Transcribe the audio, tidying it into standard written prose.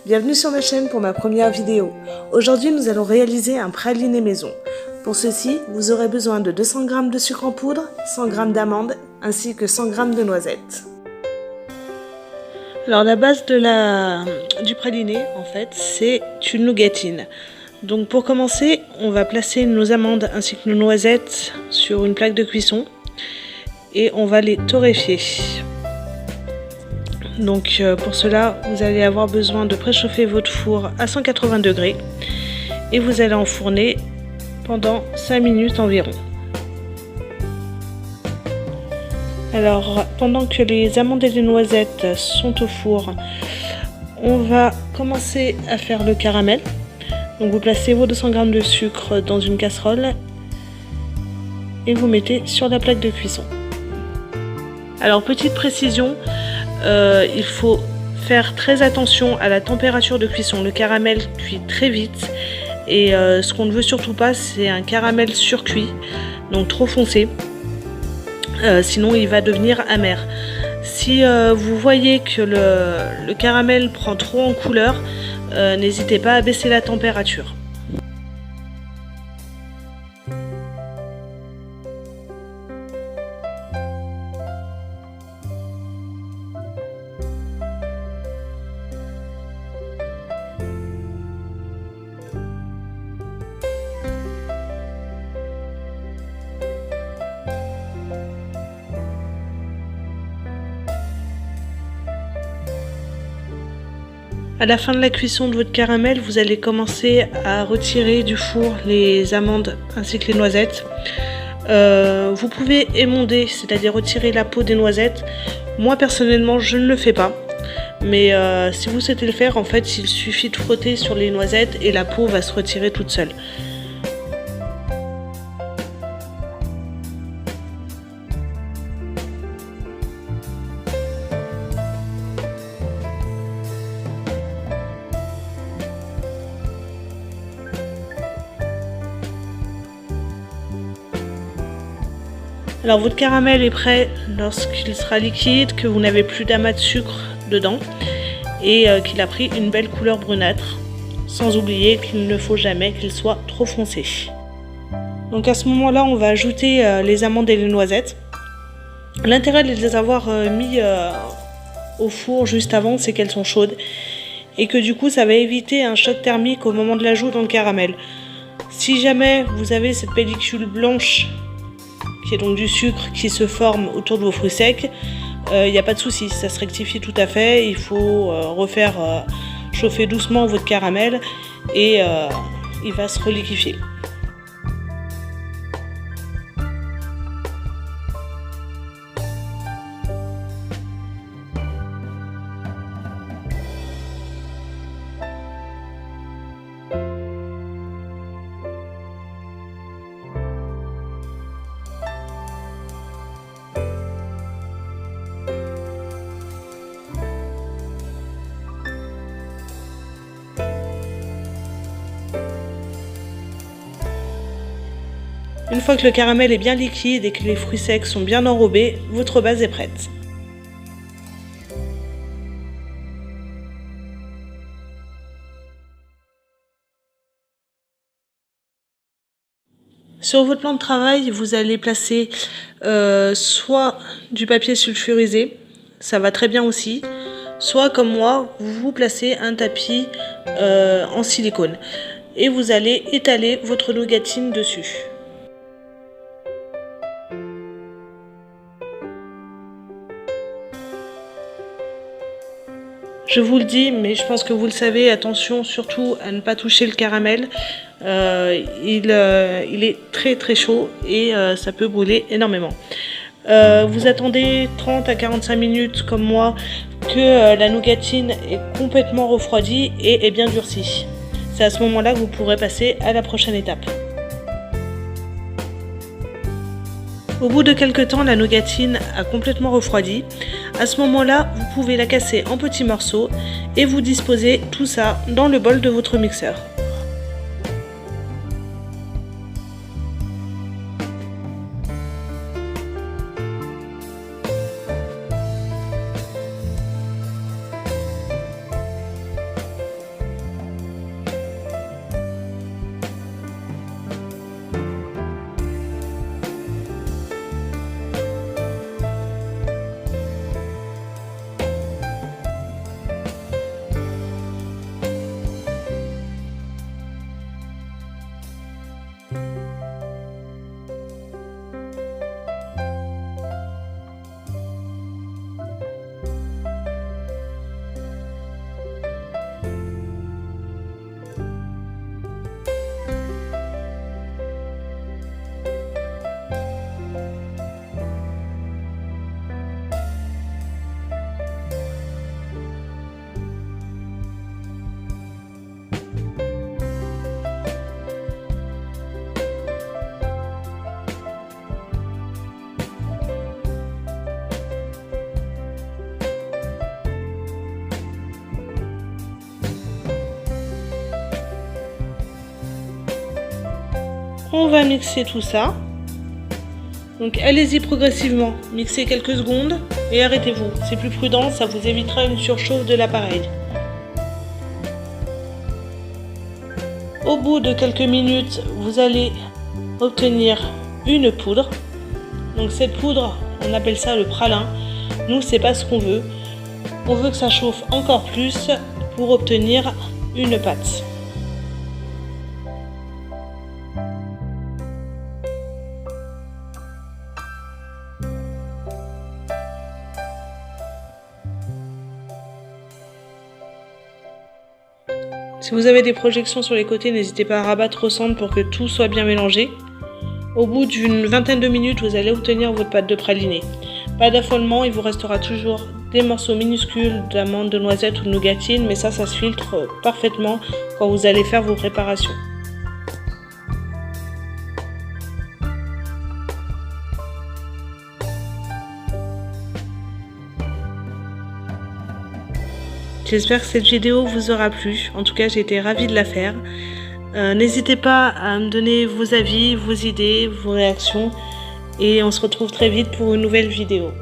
bienvenue sur ma chaîne pour ma première vidéo. Aujourd'hui nous allons réaliser un praliné maison. Pour ceci, vous aurez besoin de 200 g de sucre en poudre, 100 g d'amandes ainsi que 100 g de noisettes. Alors la base du praliné en fait c'est une nougatine. Donc pour commencer, on va placer nos amandes ainsi que nos noisettes sur une plaque de cuisson et on va les torréfier. Donc pour cela, vous allez avoir besoin de préchauffer votre four à 180 degrés et vous allez enfourner pendant 5 minutes environ. Alors pendant que les amandes et les noisettes sont au four, on va commencer à faire le caramel. Donc vous placez vos 200 g de sucre dans une casserole et vous mettez sur la plaque de cuisson. Alors petite précision, il faut faire très attention à la température de cuisson. Le caramel cuit très vite et ce qu'on ne veut surtout pas c'est un caramel surcuit, donc trop foncé, sinon il va devenir amer. Si vous voyez que le caramel prend trop en couleur, n'hésitez pas à baisser la température. À la fin de la cuisson de votre caramel, vous allez commencer à retirer du four les amandes ainsi que les noisettes. Vous pouvez émonder, c'est-à-dire retirer la peau des noisettes. Moi personnellement, je ne le fais pas. Mais si vous souhaitez le faire, en fait, il suffit de frotter sur les noisettes et la peau va se retirer toute seule. Alors votre caramel est prêt lorsqu'il sera liquide, que vous n'avez plus d'amas de sucre dedans et qu'il a pris une belle couleur brunâtre, sans oublier qu'il ne faut jamais qu'il soit trop foncé. Donc à ce moment-là, on va ajouter les amandes et les noisettes. L'intérêt de les avoir mis au four juste avant, c'est qu'elles sont chaudes et que du coup ça va éviter un choc thermique au moment de l'ajout dans le caramel. Si jamais vous avez cette pellicule blanche qui est donc du sucre qui se forme autour de vos fruits secs, il n'y a pas de souci, ça se rectifie tout à fait. Il faut refaire chauffer doucement votre caramel et il va se reliquéfier. Une fois que le caramel est bien liquide et que les fruits secs sont bien enrobés, votre base est prête. Sur votre plan de travail, vous allez placer soit du papier sulfurisé, ça va très bien aussi, soit comme moi, vous placez un tapis en silicone et vous allez étaler votre nougatine dessus. Je vous le dis, mais je pense que vous le savez, attention surtout à ne pas toucher le caramel. Il est très très chaud et ça peut brûler énormément. Vous attendez 30 à 45 minutes comme moi que la nougatine est complètement refroidie et est bien durcie. C'est à ce moment-là que vous pourrez passer à la prochaine étape. Au bout de quelques temps, la nougatine a complètement refroidi. À ce moment-là, vous pouvez la casser en petits morceaux et vous disposez tout ça dans le bol de votre mixeur. On va mixer tout ça. Donc allez-y progressivement, mixez quelques secondes et arrêtez-vous. C'est plus prudent, ça vous évitera une surchauffe de l'appareil. Au bout de quelques minutes, vous allez obtenir une poudre. Donc cette poudre, on appelle ça le pralin. Nous, c'est pas ce qu'on veut. On veut que ça chauffe encore plus pour obtenir une pâte. Si vous avez des projections sur les côtés, n'hésitez pas à rabattre au centre pour que tout soit bien mélangé. Au bout d'une vingtaine de minutes, vous allez obtenir votre pâte de praliné. Pas d'affolement, il vous restera toujours des morceaux minuscules d'amandes, de noisettes ou de nougatines, mais ça se filtre parfaitement quand vous allez faire vos préparations. J'espère que cette vidéo vous aura plu. En tout cas, j'ai été ravie de la faire. N'hésitez pas à me donner vos avis, vos idées, vos réactions. Et on se retrouve très vite pour une nouvelle vidéo.